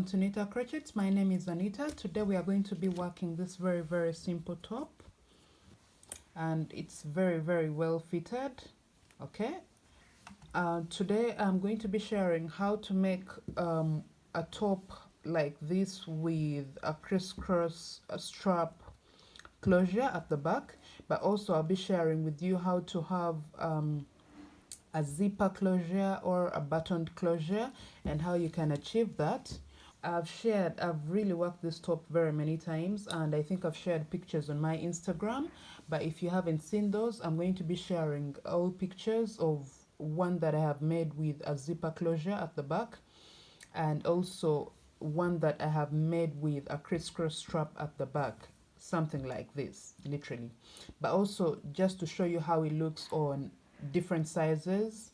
welcome to Anita Crochets. My name is Anita. Today we are going to be working this very simple top, and it's very well fitted. Okay, today I'm going to be sharing how to make a top like this with a crisscross strap closure at the back, but also I'll be sharing with you how to have a zipper closure or a buttoned closure and how you can achieve that. I've really worked this top very many times, and I think I've shared pictures on my Instagram, but if you haven't seen those, I'm going to be sharing all pictures of one that I have made with a zipper closure at the back, and also one that I have made with a crisscross strap at the back, something like this, literally. But also just to show you how it looks on different sizes,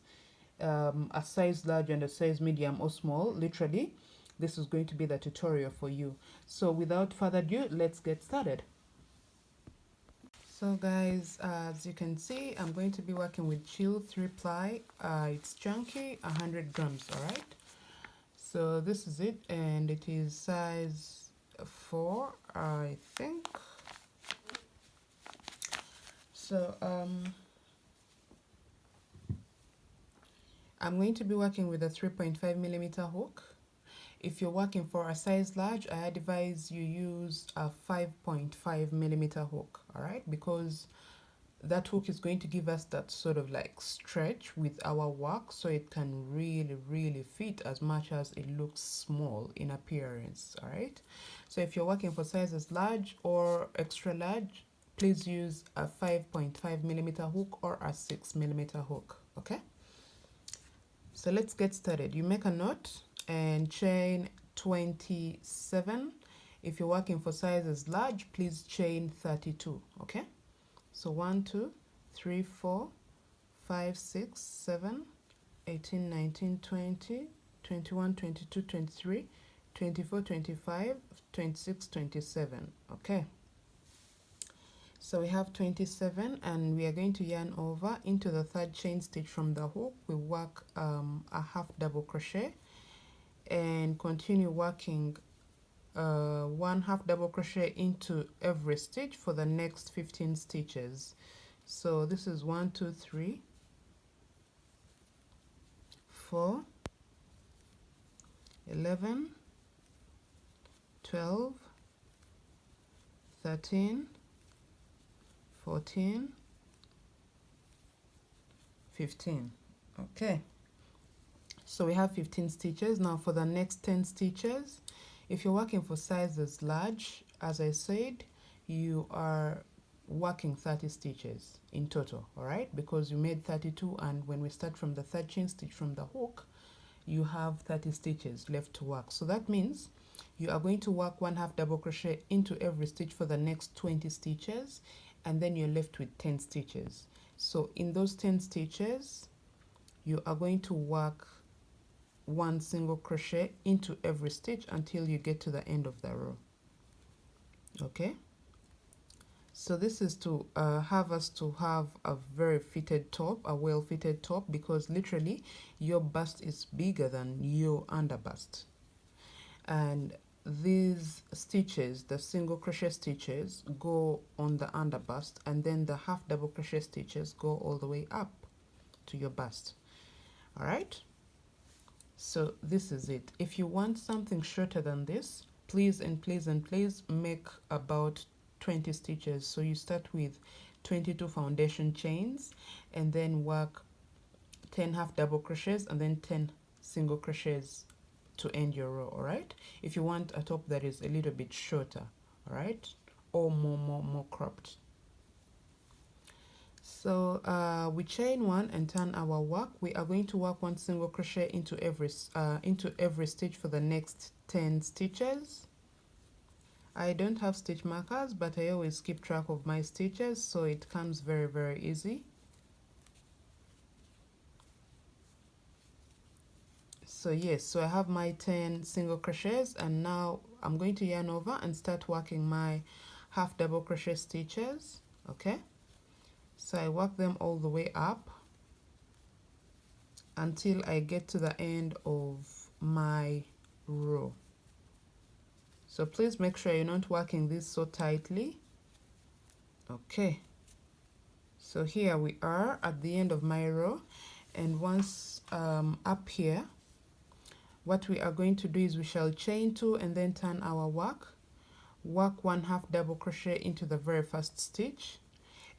a size large and a size medium or small, literally. This is going to be the tutorial for you. So without further ado, let's get started. So guys, as you can see, I'm going to be working with Chill 3-ply. It's chunky, 100 grams, all right? So this is it, and it is size 4, I think. So I'm going to be working with a 3.5 millimeter hook. If you're working for a size large, I advise you use a 5.5 millimeter hook, all right? Because that hook is going to give us that sort of like stretch with our work, so it can really fit as much as it looks small in appearance, all right? So if you're working for sizes large or extra large, please use a 5.5 millimeter hook or a 6 millimeter hook, okay? So let's get started. You make a knot and chain 27. If you're working for sizes large, please chain 32, okay? So 1 2 3 4 5 6 7 18 19 20 21 22 23 24 25 26 27, okay? So we have 27, and we are going to yarn over into the third chain stitch from the hook. We work a half double crochet and continue working one half double crochet into every stitch for the next 15 stitches. So this is 1 2 3 4 11 12 13 14 15, okay? So we have 15 stitches. Now for the next 10 stitches, if you're working for sizes large, as I said, you are working 30 stitches in total, all right? Because you made 32, and when we start from the third chain stitch from the hook, you have 30 stitches left to work. So that means you are going to work one half double crochet into every stitch for the next 20 stitches, and then you're left with 10 stitches. So in those 10 stitches, you are going to work one single crochet into every stitch until you get to the end of the row, okay? So this is to have us to have a very fitted top, a well fitted top, because literally your bust is bigger than your under bust. And these stitches, the single crochet stitches, go on the under bust, and then the half double crochet stitches go all the way up to your bust, all right? So this is it. If you want something shorter than this, please make about 20 stitches. So you start with 22 foundation chains, and then work 10 half double crochets and then 10 single crochets to end your row, all right? If you want a top that is a little bit shorter, all right, or more cropped. So we chain one and turn our work. We are going to work one single crochet into every stitch for the next 10 stitches. I don't have stitch markers, but I always keep track of my stitches, so it comes very easy. So yes, so I have my 10 single crochets, and now I'm going to yarn over and start working my half double crochet stitches, okay? So I work them all the way up until I get to the end of my row, So please make sure you're not working this so tightly. Okay, so here we are at the end of my row, and once up here, what we are going to do is we shall chain 2 and then turn our work 1/2 double crochet into the very first stitch,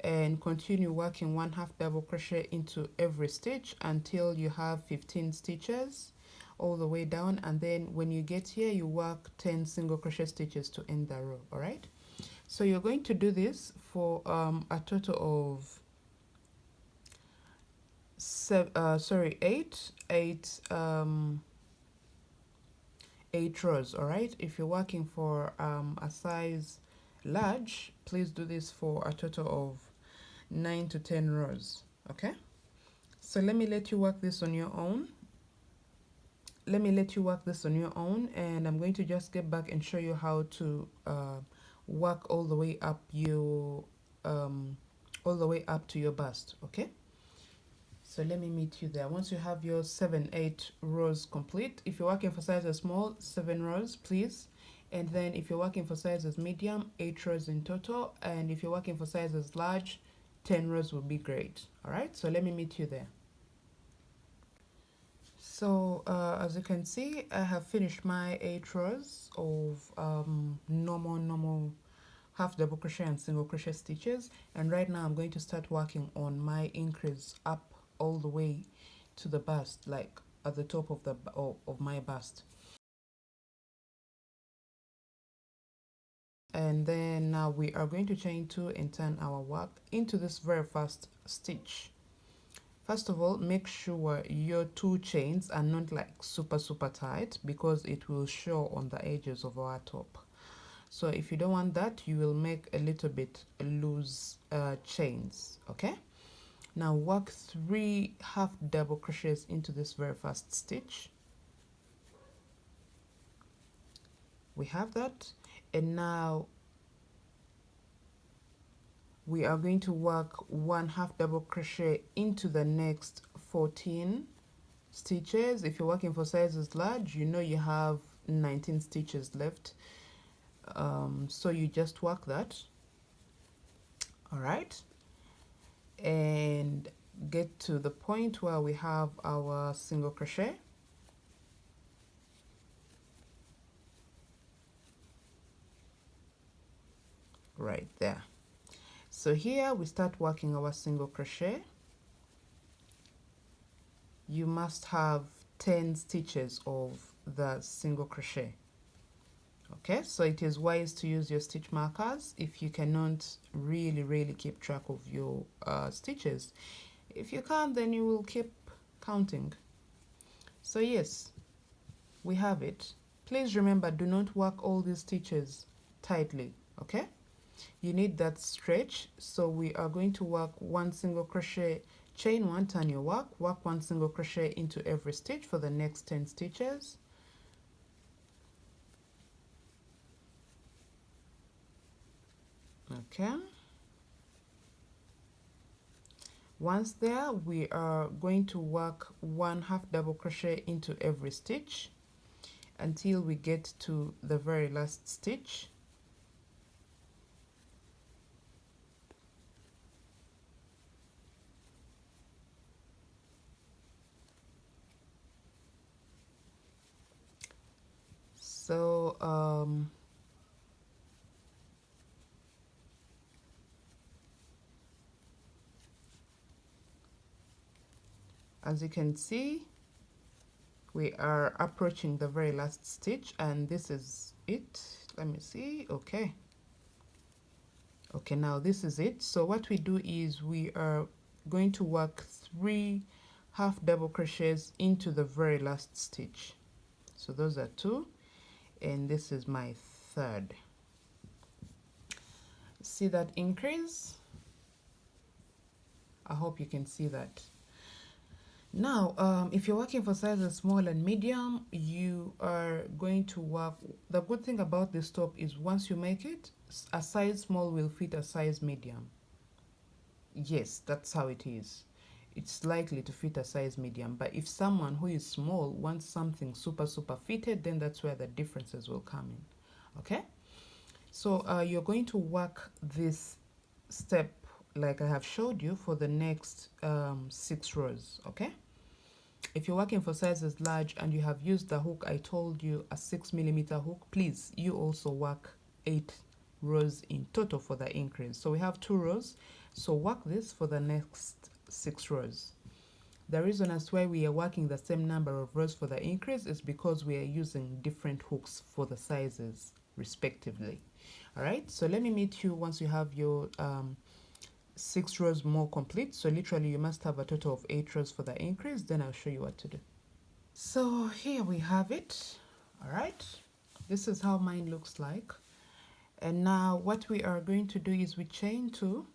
and continue working 1/2 double crochet into every stitch until you have 15 stitches all the way down, and then when you get here you work 10 single crochet stitches to end the row. All right, so you're going to do this for a total of eight rows. All right, if you're working for a size large, please do this for a total of 9 to 10 rows. Okay, so let me let you work this on your own. And I'm going to just get back and show you how to work all the way up to your bust. Okay, so let me meet you there once you have your 7-8 rows complete. If you're working for sizes small, 7 rows please, and then if you're working for sizes medium, 8 rows in total, and if you're working for sizes large, 10 rows will be great. All right, so let me meet you there. So as you can see, I have finished my 8 rows of normal half double crochet and single crochet stitches, and right now I'm going to start working on my increase up all the way to the bust, like at the top of the of my bust. And then now we are going to chain 2 and turn our work into this very first stitch. First of all, make sure your 2 chains are not like super tight, because it will show on the edges of our top. So if you don't want that, you will make a little bit loose chains. Okay, now work 3 half double crochets into this very first stitch. We have that, and now we are going to work 1 half double crochet into the next 14 stitches. If you're working for sizes large, you know you have 19 stitches left, so you just work that. All right, and get to the point where we have our single crochet. Right there. So here we start working our single crochet. You must have 10 stitches of the single crochet. Okay, so it is wise to use your stitch markers if you cannot really keep track of your stitches. If you can't, then you will keep counting. So yes, we have it. Please remember, do not work all these stitches tightly. Okay, you need that stretch. So we are going to work 1 single crochet, chain 1, turn your work 1 single crochet into every stitch for the next 10 stitches. Okay, once there, we are going to work 1 half double crochet into every stitch until we get to the very last stitch. So as you can see, we are approaching the very last stitch, and this is it. Let me see. Okay, now this is it. So what we do is we are going to work 3 half double crochets into the very last stitch. So those are 2, and this is my 3rd. See that increase? I hope you can see that. Now if you're working for sizes small and medium, you are going to work, the good thing about this top is once you make it, a size small will fit a size medium. Yes, that's how it is. It's likely to fit a size medium, but if someone who is small wants something super fitted, then that's where the differences will come in. Okay, so you're going to work this step like I have showed you for the next 6 rows. Okay, if you're working for sizes large and you have used the hook I told you, a 6mm hook, please you also work 8 rows in total for the increase. So we have 2 rows, so work this for the next 6 rows. The reason as to why we are working the same number of rows for the increase is because we are using different hooks for the sizes respectively. All right, so let me meet you once you have your 6 rows more complete. So literally you must have a total of 8 rows for the increase, then I'll show you what to do. So here we have it. All right, this is how mine looks like. And now what we are going to do is we chain 2,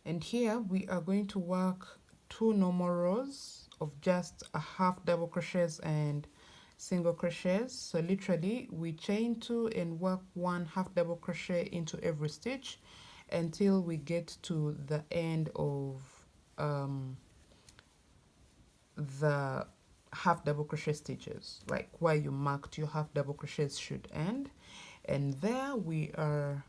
and here we are going to work 2 normal rows of just a half double crochets and single crochets. So literally we chain 2 and work 1 half double crochet into every stitch until we get to the end of the half double crochet stitches, like where you marked your half double crochets should end. And there we are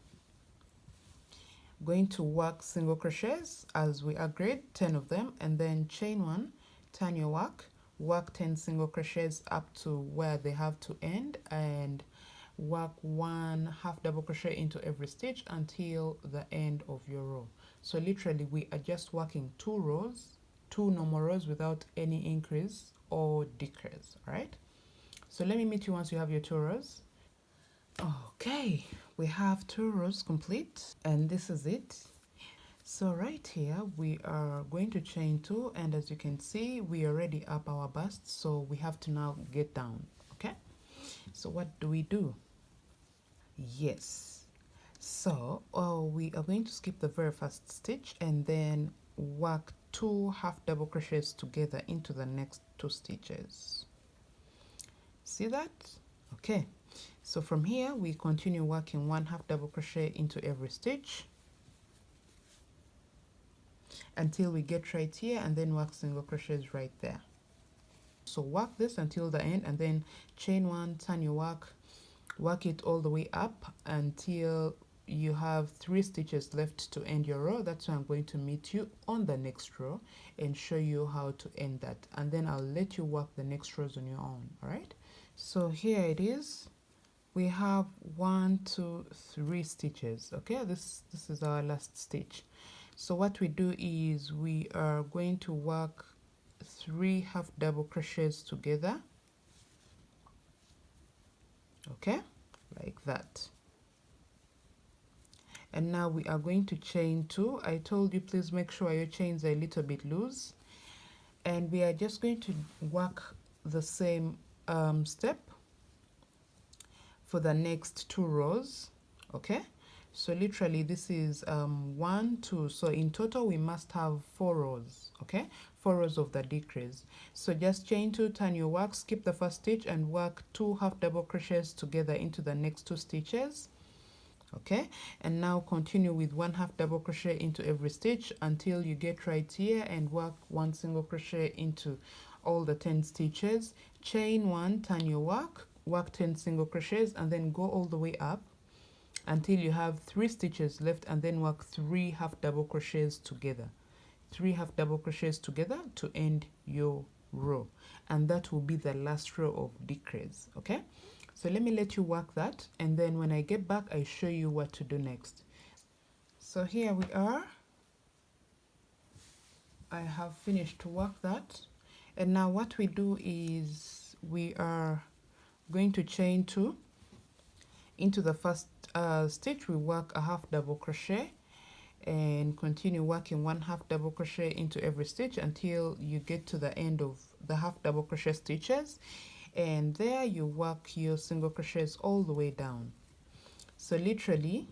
going to work single crochets as we agreed, 10 of them, and then chain 1, turn your work 10 single crochets up to where they have to end, and work 1 half double crochet into every stitch until the end of your row. So literally we are just working 2 rows, 2 normal rows without any increase or decrease. All right, so let me meet you once you have your 2 rows. Okay, we have 2 rows complete, and this is it. So right here we are going to chain 2, and as you can see we are already up our bust, so we have to now get down. Okay, so what do we do? Yes, so we are going to skip the very first stitch and then work 2 half double crochets together into the next 2 stitches. See that? Okay, so from here we continue working 1 half double crochet into every stitch until we get right here, and then work single crochets right there. So work this until the end, and then chain 1, turn your work it all the way up until you have 3 stitches left to end your row. That's why I'm going to meet you on the next row and show you how to end that, and then I'll let you work the next rows on your own. All right, so here it is. We have 1, 2, 3 stitches. Okay, this is our last stitch. So what we do is we are going to work 3 half double crochets together. Okay, like that. And now we are going to chain 2. I told you please make sure your chains are a little bit loose, and we are just going to work the same step for the next 2 rows. Okay, so literally this is 1, 2, so in total we must have 4 rows. Okay, 4 rows of the decrease. So just chain 2, turn your work, skip the first stitch and work 2 half double crochets together into the next 2 stitches. Okay, and now continue with 1 half double crochet into every stitch until you get right here and work 1 single crochet into all the 10 stitches. Chain 1, turn your work 10 single crochets, and then go all the way up until you have 3 stitches left, and then work 3 half double crochets together, 3 half double crochets together to end your row, and that will be the last row of decrease. Okay, so let me let you work that, and then when I get back I show you what to do next. So here we are, I have finished to work that, and now what we do is we are going to chain 2. Into the first stitch we work a half double crochet and continue working 1 half double crochet into every stitch until you get to the end of the half double crochet stitches, and there you work your single crochets all the way down. So literally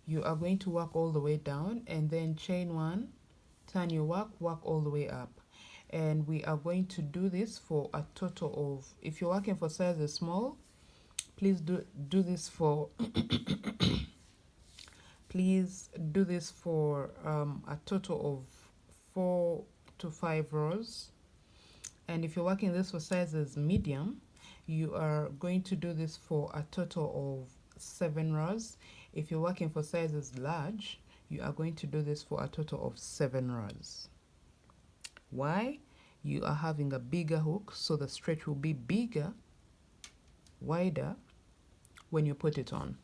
you are going to work all the way down and then chain 1, turn your work all the way up, and we are going to do this for a total of, if you're working for sizes small, please do this for please do this for a total of 4 to 5 rows. And if you're working this for sizes medium, you are going to do this for a total of 7 rows. If you're working for sizes large, you are going to do this for a total of 7 rows. Why? You are having a bigger hook, so the stretch will be bigger, wider when you put it on.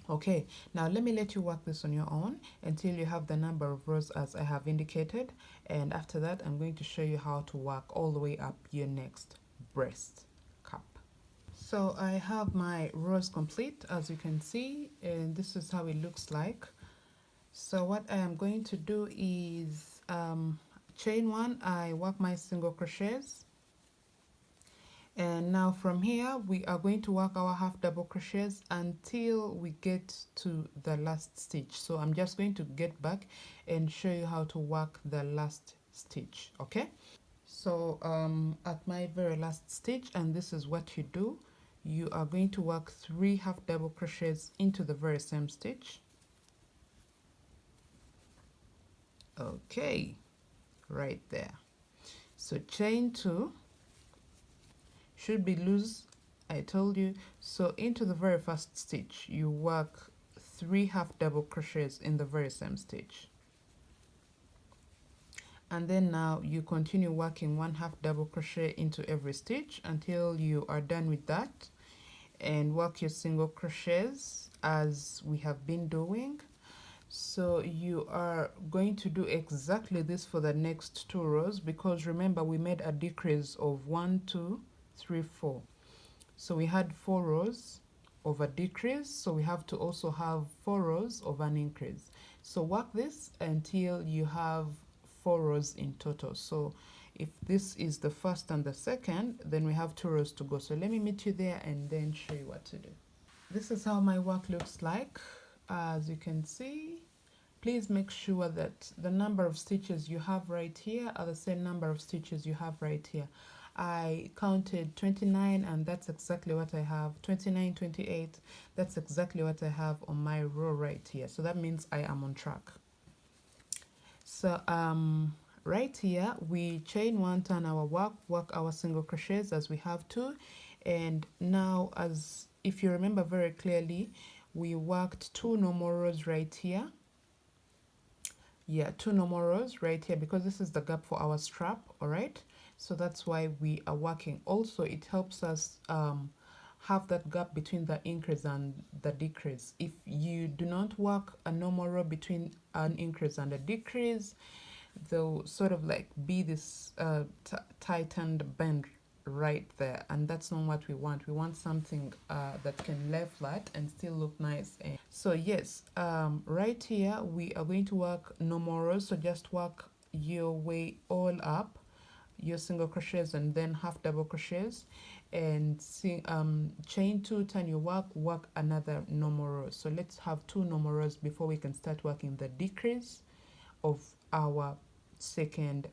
Okay, now let me let you work this on your own until you have the number of rows as I have indicated, and after that I'm going to show you how to work all the way up your next breast cup. So I have my rows complete, as you can see, and this is how it looks like. So what I am going to do is chain 1, I work my single crochets, and now from here we are going to work our half double crochets until we get to the last stitch. So I'm just going to get back and show you how to work the last stitch. Okay, so at my very last stitch, and this is what you do, you are going to work 3 half double crochets into the very same stitch. Okay, right there. So chain 2 should be loose, I told you. So into the very first stitch you work 3 half double crochets in the very same stitch, and then now you continue working 1 half double crochet into every stitch until you are done with that, and work your single crochets as we have been doing. So you are going to do exactly this for the next 2 rows, because remember we made a decrease of 1 2 3 4. So we had 4 rows of a decrease, so we have to also have 4 rows of an increase. So work this until you have 4 rows in total. So if this is the first and the second, then we have 2 rows to go. So let me meet you there and then show you what to do. This is how my work looks like. As you can see, please make sure that the number of stitches you have right here are the same number of stitches you have right here. I counted 29, and that's exactly what I have. 29, 28, that's exactly what I have on my row right here. So that means I am on track. So right here we chain 1, turn our work our single crochets as we have to, and now, as if you remember very clearly, we worked 2 normal rows right here. Yeah, 2 normal rows right here, because this is the gap for our strap. All right, so that's why we are working. Also, it helps us have that gap between the increase and the decrease. If you do not work a normal row between an increase and a decrease, they'll sort of like be this tightened bend right there, and that's not what we want. We want something that can lay flat and still look nice. And so yes, right here we are going to work normal rows, so just work your way all up your single crochets and then half double crochets, and chain 2, turn your work another normal row. So let's have 2 normal rows before we can start working the decrease of our second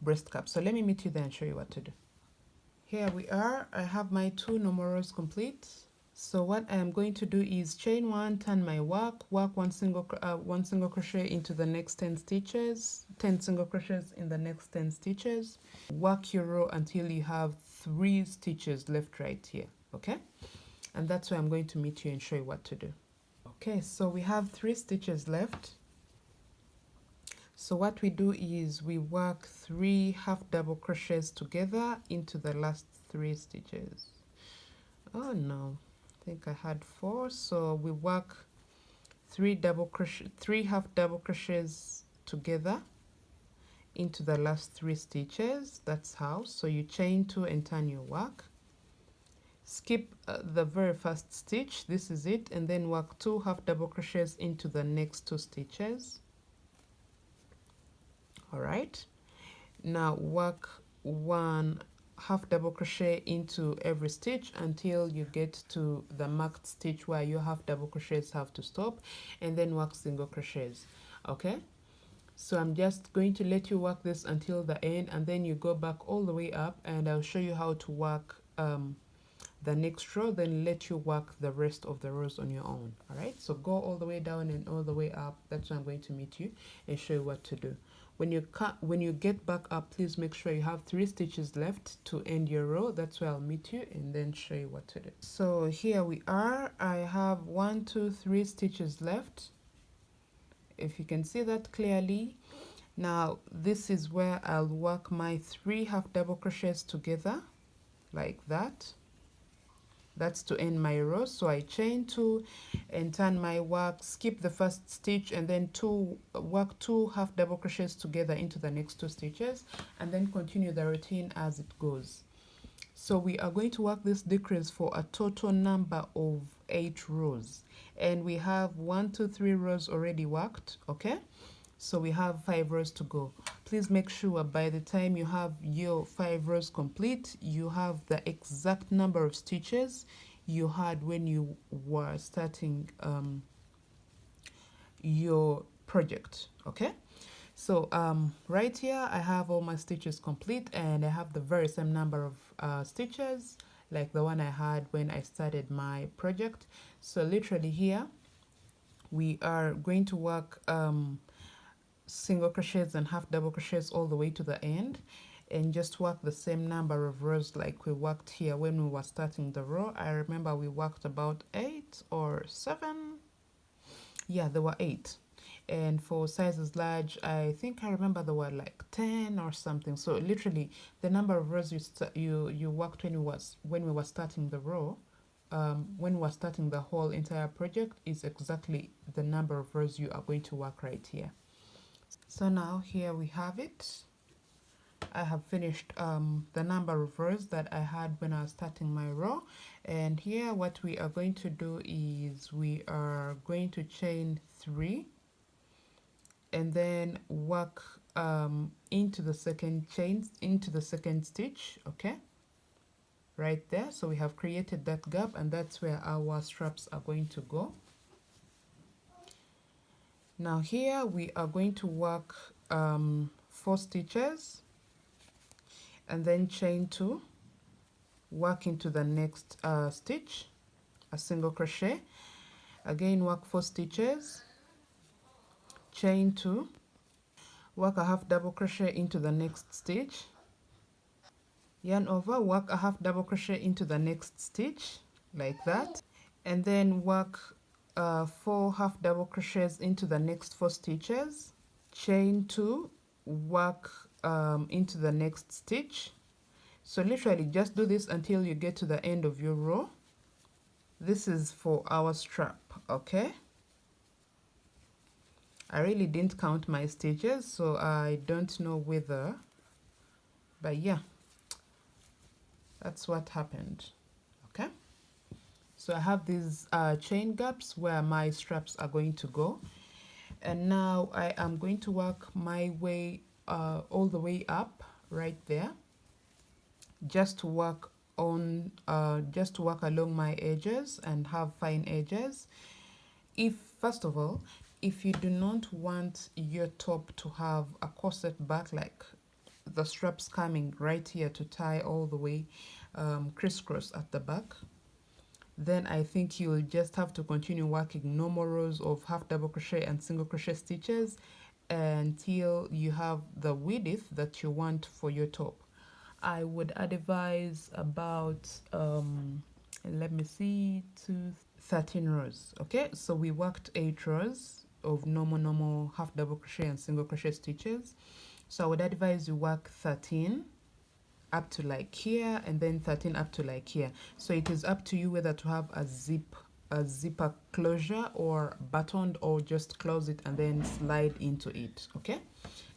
breast cup. So let me meet you there and show you what to do. Here we are. I have my 2 normal rows complete. So what I am going to do is chain 1, turn my work one single crochet into the next 10 stitches, 10 single crochets in the next 10 stitches. Work your row until you have 3 stitches left right here. Okay, and that's where I'm going to meet you and show you what to do. Okay, so we have 3 stitches left. So what we do is we work 3 half double crochets together into the last 3 stitches. Oh no, I think I had 4. So we work 3 half double crochets together into the last 3 stitches. That's how. So you chain 2 and turn your work. Skip the very first stitch, this is it, and then work 2 half double crochets into the next 2 stitches. All right, now work 1 half double crochet into every stitch until you get to the marked stitch where your half double crochets have to stop, and then work single crochets. Okay, so I'm just going to let you work this until the end, and then you go back all the way up and I'll show you how to work the next row, then let you work the rest of the rows on your own. All right, so go all the way down and all the way up. That's where I'm going to meet you and show you what to do. When you get back up, please make sure you have 3 stitches left to end your row. That's where I'll meet you and then show you what to do. So here we are. I have 1, 2, 3 stitches left, if you can see that clearly. Now this is where I'll work my 3 half double crochets together like that. That's to end my row. So I chain 2 and turn my work, skip the first stitch, and then work 2 half double crochets together into the next 2 stitches, and then continue the routine as it goes. So we are going to work this decrease for a total number of 8 rows, and we have 1, 2, 3 rows already worked. Okay, so we have 5 rows to go. Please make sure by the time you have your 5 rows complete, you have the exact number of stitches you had when you were starting your project. Okay, so right here I have all my stitches complete, and I have the very same number of stitches like the one I had when I started my project. So literally here we are going to work single crochets and half double crochets all the way to the end, and just work the same number of rows like we worked here when we were starting the row. I remember we worked about 8 or 7. Yeah, there were 8. And for sizes large, I think I remember there were like 10 or something. So literally the number of rows you worked when we were starting the row, when we were starting the whole entire project, is exactly the number of rows you are going to work right here. So now here we have it. I have finished the number of rows that I had when I was starting my row, and here what we are going to do is we are going to chain 3 and then work into the second stitch. Okay, right there. So we have created that gap, and that's where our straps are going to go. Now here we are going to work 4 stitches and then chain 2, work into the next stitch, a single crochet, again work 4 stitches, chain 2, work a half double crochet into the next stitch, yarn over, work a half double crochet into the next stitch like that, and then work 4 half double crochets into the next 4 stitches, chain 2, work into the next stitch. So literally just do this until you get to the end of your row. This is for our strap. Okay, I really didn't count my stitches, so I don't know whether, but yeah, that's what happened. Okay, so I have these chain gaps where my straps are going to go, and now I am going to work my way all the way up right there, just to work along my edges and have fine edges. First of all, if you do not want your top to have a corset back, like the straps coming right here to tie all the way crisscross at the back, then I think you'll just have to continue working normal rows of half double crochet and single crochet stitches until you have the width that you want for your top. I would advise about let me see, 13 rows. Okay, so we worked 8 rows of normal half double crochet and single crochet stitches. So I would advise you work 13 up to like here, and then 13 up to like here. So it is up to you whether to have a zipper closure or buttoned, or just close it and then slide into it. Okay,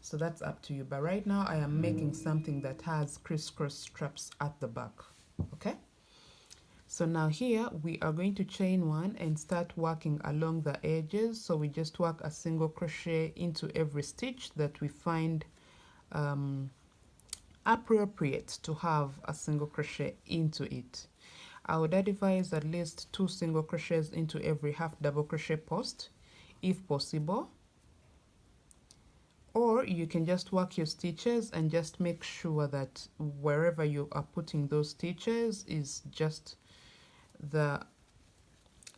so that's up to you, but right now I am making something that has crisscross straps at the back. Okay, so now here we are going to chain 1 and start working along the edges. So we just work a single crochet into every stitch that we find appropriate to have a single crochet into it. I would advise at least 2 single crochets into every half double crochet post if possible, or you can just work your stitches and just make sure that wherever you are putting those stitches is just the,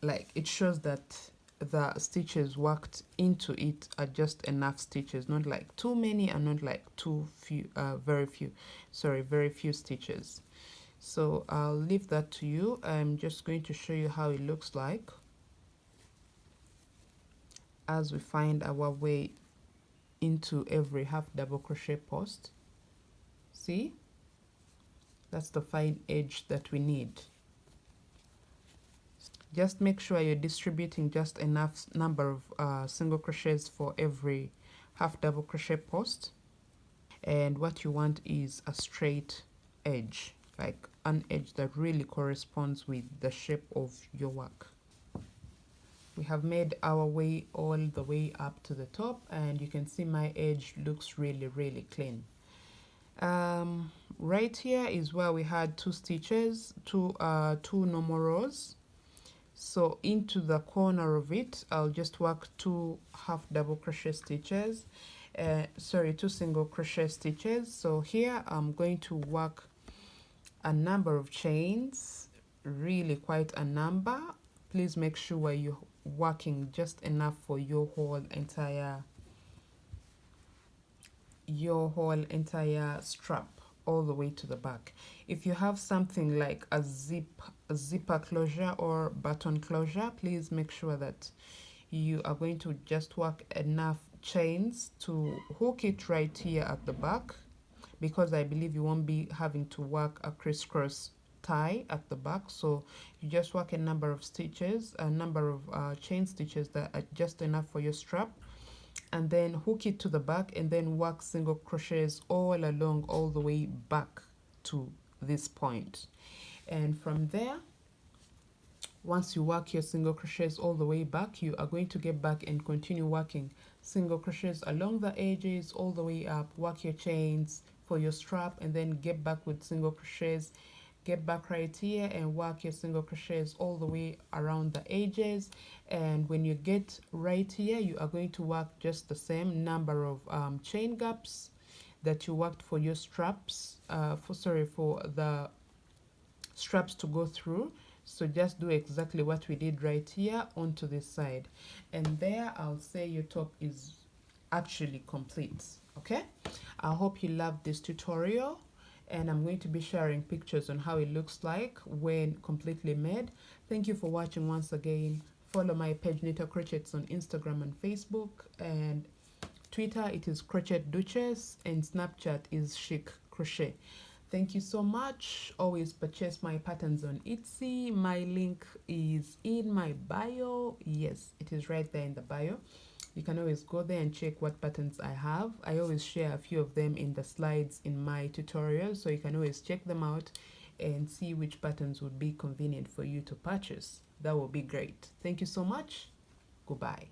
like, it shows that the stitches worked into it are just enough stitches, not like too many and not like too few, very few stitches. So I'll leave that to you. I'm just going to show you how it looks like as we find our way into every half double crochet post. See, that's the fine edge that we need. Just make sure you're distributing just enough number of single crochets for every half double crochet post, and what you want is a straight edge, like an edge that really corresponds with the shape of your work. We have made our way all the way up to the top, and you can see my edge looks really clean. Right here is where we had two stitches, two normal rows. So into the corner of it, I'll just work two half double crochet stitches, two single crochet stitches. So here I'm going to work a number of chains, really quite a number. Please make sure you're working just enough for your whole entire strap all the way to the back. If you have something like a zipper closure or button closure, please make sure that you are going to just work enough chains to hook it right here at the back, because I believe you won't be having to work a crisscross tie at the back. So you just work a number of stitches, a number of chain stitches that are just enough for your strap, and then hook it to the back, and then work single crochets all along all the way back to this point. And from there, once you work your single crochets all the way back, you are going to get back and continue working single crochets along the edges all the way up, work your chains for your strap, and then get back with single crochets, get back right here and work your single crochets all the way around the edges. And when you get right here, you are going to work just the same number of chain gaps that you worked for your straps, for the straps to go through. So just do exactly what we did right here onto this side, and there I'll say your top is actually complete. Okay, I hope you loved this tutorial, and I'm going to be sharing pictures on how it looks like when completely made. Thank you for watching once again. Follow my page Knit Crochets on Instagram and Facebook, and Twitter it is Crochet Duchess, and Snapchat is Chic Crochet. Thank you so much. Always purchase my patterns on Etsy. My link is in my bio. Yes, it is right there in the bio. You can always go there and check what patterns I have. I always share a few of them in the slides in my tutorials, so you can always check them out and see which patterns would be convenient for you to purchase. That will be great. Thank you so much. Goodbye.